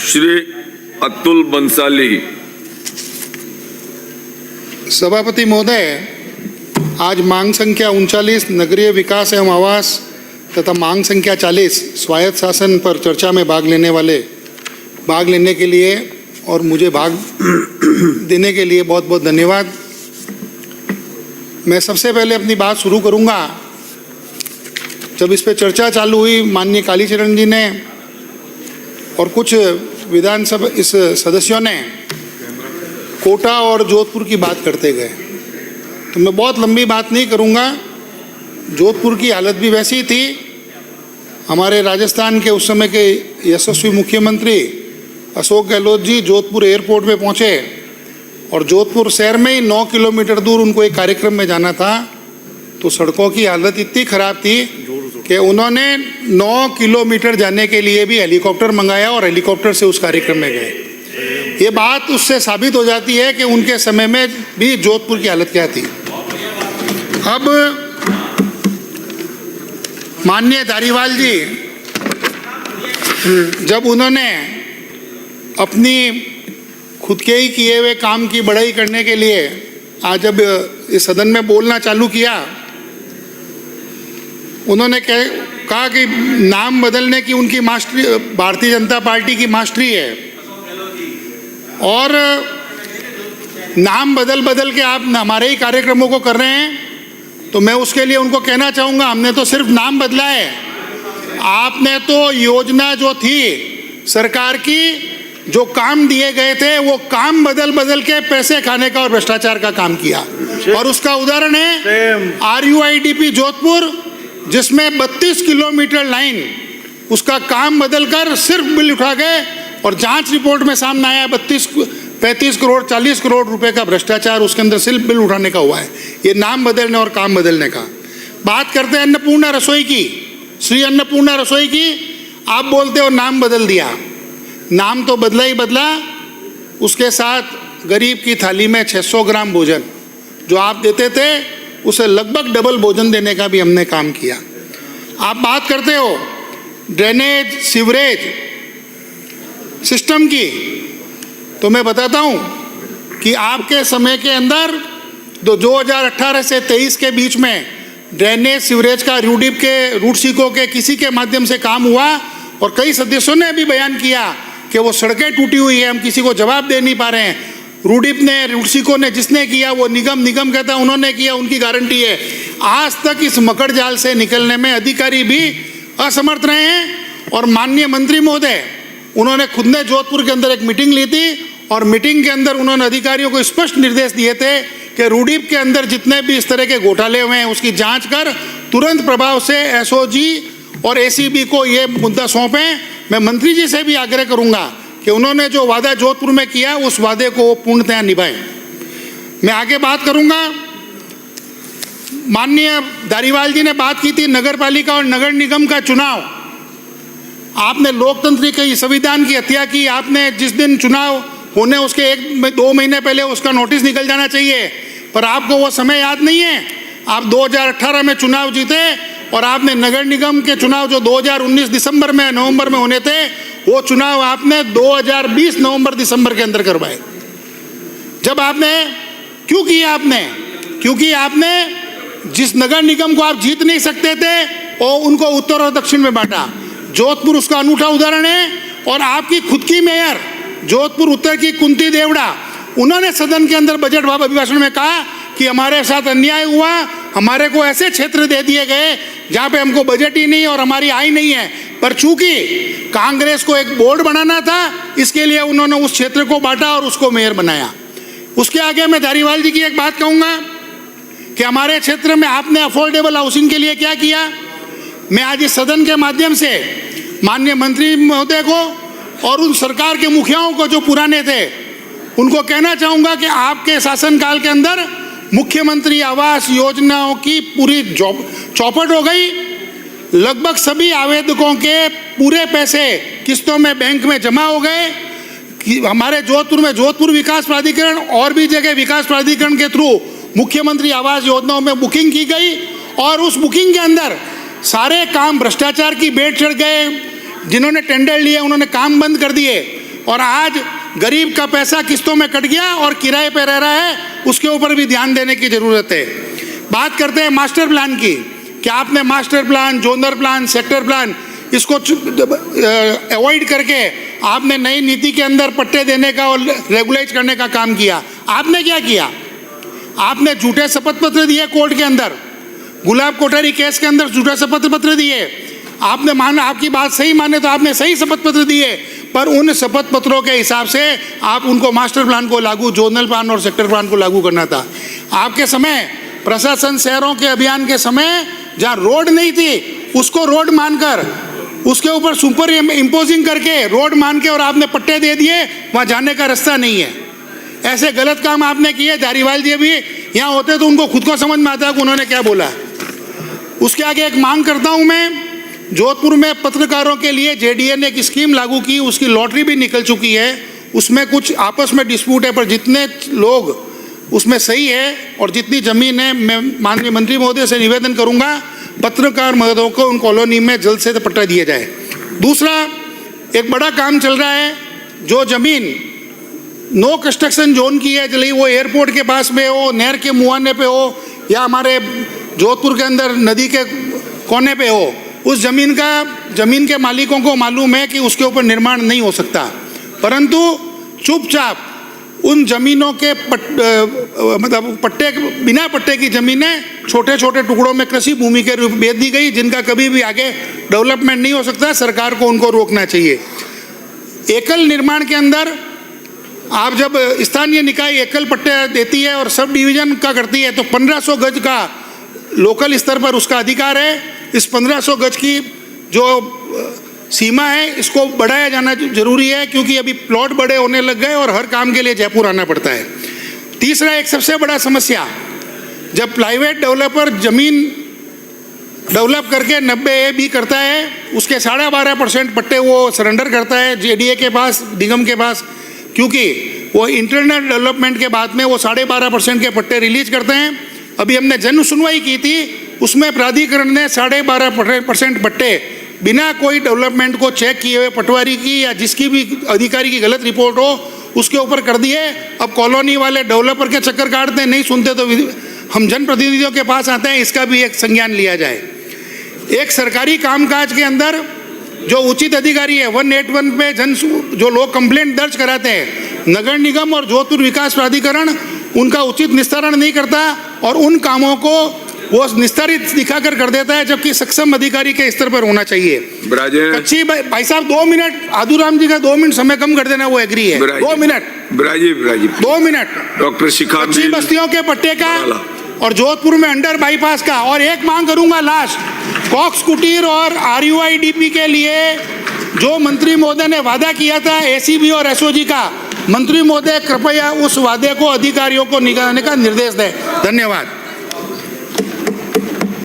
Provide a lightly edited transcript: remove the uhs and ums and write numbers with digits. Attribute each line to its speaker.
Speaker 1: श्री अतुल बंसाली।
Speaker 2: सभापति महोदय, आज मांग संख्या 39 नगरीय विकास एवं आवास तथा मांग संख्या 40 स्वायत्त शासन पर चर्चा में भाग लेने के लिए और मुझे भाग देने के लिए बहुत बहुत धन्यवाद। मैं सबसे पहले अपनी बात शुरू करूंगा। जब इस पे चर्चा चालू हुई, माननीय कालीचरण जी ने और कुछ विधानसभा इस सदस्यों ने कोटा और जोधपुर की बात करते गए, तो मैं बहुत लंबी बात नहीं करूंगा। जोधपुर की हालत भी वैसी थी। हमारे राजस्थान के उस समय के यशस्वी मुख्यमंत्री अशोक गहलोत जी जोधपुर एयरपोर्ट पे पहुंचे और जोधपुर शहर में ही 9 किलोमीटर दूर उनको एक कार्यक्रम में जाना था, तो सड़कों की हालत इतनी खराब थी कि उन्होंने 9 किलोमीटर जाने के लिए भी हेलीकॉप्टर मंगाया और हेलीकॉप्टर से उस कार्यक्रम में गए। ये बात उससे साबित हो जाती है कि उनके समय में भी जोधपुर की हालत क्या थी। अब माननीय धारीवाल जी जब उन्होंने अपनी खुद के ही किए हुए काम की बड़ाई करने के लिए आज जब इस सदन में बोलना चालू किया, उन्होंने कहा कि नाम बदलने की उनकी मास्टरी भारतीय जनता पार्टी की मास्टरी है और नाम बदल के आप हमारे ही कार्यक्रमों को कर रहे हैं। तो मैं उसके लिए उनको कहना चाहूँगा, हमने तो सिर्फ नाम बदला है, आपने तो योजना जो थी सरकार की, जो काम दिए गए थे, वो काम बदल के पैसे खाने का और भ्रष्टाचार का काम किया। और उसका उदाहरण है RUIDP जोधपुर, जिसमें 32 किलोमीटर लाइन उसका काम बदलकर सिर्फ बिल उठा गए और जांच रिपोर्ट में सामने आया 35 करोड़ 40 करोड़ रुपए का भ्रष्टाचार उसके अंदर सिर्फ बिल उठाने का हुआ है। ये नाम बदलने और काम बदलने का। बात करते हैं अन्नपूर्णा रसोई की, श्री अन्नपूर्णा रसोई की। आप बोलते हो नाम बदल दिया, नाम तो बदला ही बदला, उसके साथ गरीब की थाली में 600 ग्राम भोजन जो आप देते थे उसे लगभग डबल भोजन देने का भी हमने काम किया। आप बात करते हो ड्रेनेज सीवरेज सिस्टम की, तो मैं बताता हूं कि आपके समय के अंदर 2018 से 23 के बीच में ड्रेनेज सीवरेज का यूडीप के रूडसीको के किसी के माध्यम से काम हुआ और कई सदस्यों ने भी बयान किया कि वो सड़कें टूटी हुई है, हम किसी को जवाब दे नहीं पा रहे हैं। रूडीप ने, रूडसीको ने जिसने किया वो निगम कहता है उन्होंने किया, उनकी गारंटी है। आज तक इस मकड़ जाल से निकलने में अधिकारी भी असमर्थ रहे हैं। और माननीय मंत्री महोदय, उन्होंने खुद ने जोधपुर के अंदर एक मीटिंग ली थी और मीटिंग के अंदर उन्होंने अधिकारियों को स्पष्ट निर्देश दिए थे कि रूडीप के अंदर जितने भी इस तरह के घोटाले हुए हैं उसकी जांच कर तुरंत प्रभाव से SOG और ACB को ये मुद्दा सौंपें। मैं मंत्री जी से भी आग्रह करूंगा कि उन्होंने जो वादा जोधपुर में किया उस वादे को पूर्णतया निभाएं। मैं आगे बात करूंगा। माननीय धारीवाल जी ने बात की थी नगर पालिका और नगर निगम का चुनाव। आपने लोकतंत्र के संविधान की हत्या की। आपने जिस दिन चुनाव होने उसके 1-2 महीने पहले उसका नोटिस निकल जाना चाहिए, पर आपको वो समय याद नहीं है। आप 2018 में चुनाव जीते और आपने नगर निगम के चुनाव जो 2019 दिसंबर में नवंबर में होने थे, वो चुनाव आपने 2020 नवंबर दिसंबर के अंदर करवाए। जब आपने क्यों किया आपने? क्योंकि आपने जिस नगर निगम को आप जीत नहीं सकते थे और उनको उत्तर और दक्षिण में बांटा। जोधपुर उसका अनूठा उदाहरण है। और आपकी खुद की मेयर जोधपुर उत्तर की कुंती देवड़ा, उन्होंने सदन के अंदर बजट अभिभाषण में कहा कि हमारे साथ अन्याय हुआ, हमारे को ऐसे क्षेत्र दे दिए गए जहाँ पे हमको बजट ही नहीं और हमारी आय नहीं है, पर चूंकि कांग्रेस को एक बोर्ड बनाना था इसके लिए उन्होंने उस क्षेत्र को बांटा और उसको मेयर बनाया। उसके आगे मैं धारीवाल जी की एक बात कहूँगा कि हमारे क्षेत्र में आपने अफोर्डेबल हाउसिंग के लिए क्या किया। मैं आज इस सदन के माध्यम से माननीय मंत्री महोदय को और उन सरकार के मुखियाओं को जो पुराने थे उनको कहना चाहूँगा कि आपके शासनकाल के अंदर मुख्यमंत्री आवास योजनाओं की पूरी चौपट हो गई। लगभग सभी आवेदकों के पूरे पैसे किस्तों में बैंक में जमा हो गए। कि हमारे जोधपुर में जोधपुर विकास प्राधिकरण और भी जगह विकास प्राधिकरण के थ्रू मुख्यमंत्री आवास योजनाओं में बुकिंग की गई और उस बुकिंग के अंदर सारे काम भ्रष्टाचार की बेट चढ़ गए। जिन्होंने टेंडर लिए उन्होंने काम बंद कर दिए। और आज गरीब का पैसा किस्तों में कट गया और किराए पे रह रहा है, उसके ऊपर भी ध्यान देने की ज़रूरत है। बात करते हैं मास्टर प्लान की, कि आपने master plan, genre plan, sector plan, इसको अवॉइड करके आपने नई नीति के अंदर पट्टे देने का और रेगुलाइज करने का काम किया। आपने क्या किया? आपने झूठे शपथ पत्र दिए कोर्ट के अंदर, गुलाब कोठारी केस के अंदर झूठे शपथ पत्र दिए। आपने माना, आपकी बात सही माने तो आपने सही शपथ पत्र दिए, पर उन शपथ पत्रों के हिसाब से आप उनको मास्टर प्लान को लागू, जोनल प्लान और सेक्टर प्लान को लागू करना था। आपके समय प्रशासन शहरों के अभियान के समय जहाँ रोड नहीं थी उसको रोड मानकर, उसके ऊपर सुपर इम्पोजिंग करके रोड मान के और आपने पट्टे दे दिए, वहाँ जाने का रास्ता नहीं है। ऐसे गलत काम आपने किए। धारीवाल जी भी यहाँ होते तो उनको खुद को समझ में आता है कि उन्होंने क्या बोला। उसके आगे एक मांग करता हूँ मैं, जोधपुर में पत्रकारों के लिए जेडीए ने एक स्कीम लागू की, उसकी लॉटरी भी निकल चुकी है। उसमें कुछ आपस में डिस्प्यूट है, पर जितने लोग उसमें सही है और जितनी ज़मीन है, मैं माननीय मंत्री महोदय से निवेदन करूंगा पत्रकार महोदयों को उन कॉलोनी में जल्द से पट्टा दिया जाए। दूसरा, एक बड़ा काम चल रहा है, जो ज़मीन नो कंस्ट्रक्शन जोन की है, चलिए वो एयरपोर्ट के पास में हो, नहर के मुहाने पे हो, या हमारे जोधपुर के अंदर नदी के कोने पे हो, उस ज़मीन के मालिकों को मालूम है कि उसके ऊपर निर्माण नहीं हो सकता, परंतु चुपचाप उन ज़मीनों के मतलब पट्टे, बिना पट्टे की ज़मीनें छोटे छोटे टुकड़ों में कृषि भूमि के रूप में बेच दी गई, जिनका कभी भी आगे डेवलपमेंट नहीं हो सकता। सरकार को उनको रोकना चाहिए। एकल निर्माण के अंदर आप जब स्थानीय निकाय एकल पट्टे देती है और सब डिवीज़न का करती है, तो 1500 गज का लोकल स्तर पर उसका अधिकार है। इस 1500 गज की जो सीमा है, इसको बढ़ाया जाना जरूरी है, क्योंकि अभी प्लॉट बड़े होने लग गए और हर काम के लिए जयपुर आना पड़ता है। तीसरा, एक सबसे बड़ा समस्या, जब प्राइवेट डेवलपर जमीन डेवलप करके 90A करता है, उसके 12.5% पट्टे वो सरेंडर करता है जेडीए के पास, निगम के पास, क्योंकि वो इंटरनल डेवलपमेंट के बाद में वो 12.5% के पट्टे रिलीज करते हैं। अभी हमने जन सुनवाई की थी, उसमें प्राधिकरण ने 12.5% पट्टे बिना कोई डेवलपमेंट को चेक किए हुए पटवारी की या जिसकी भी अधिकारी की गलत रिपोर्ट हो उसके ऊपर कर दिए। अब कॉलोनी वाले डेवलपर के चक्कर काटते हैं, नहीं सुनते तो हम जनप्रतिनिधियों के पास आते हैं। इसका भी एक संज्ञान लिया जाए। एक सरकारी कामकाज के अंदर जो उचित अधिकारी है 181 पे जो लोग कंप्लेंट दर्ज कराते हैं, नगर निगम और जोधपुर विकास प्राधिकरण उनका उचित निस्तारण नहीं करता और उन कामों को वो निस्तारित दिखाकर कर देता है, जबकि सक्षम अधिकारी के स्तर पर होना चाहिए। कच्ची भाई साहब 2 मिनट, आदूराम जी का 2 मिनट समय कम कर देना, वो एग्री है। 2 मिनट 2 मिनट
Speaker 1: डॉक्टर शिखावत
Speaker 2: कच्ची बस्तियों के पट्टे का और जोधपुर में अंडर बाईपास का। और एक मांग करूंगा लास्ट, कॉक्स कुटीर और RUIDP के लिए जो मंत्री महोदय ने वादा किया था ACB और SOG का, मंत्री महोदय कृपया उस वादे को अधिकारियों को निकालने का निर्देश दें। धन्यवाद।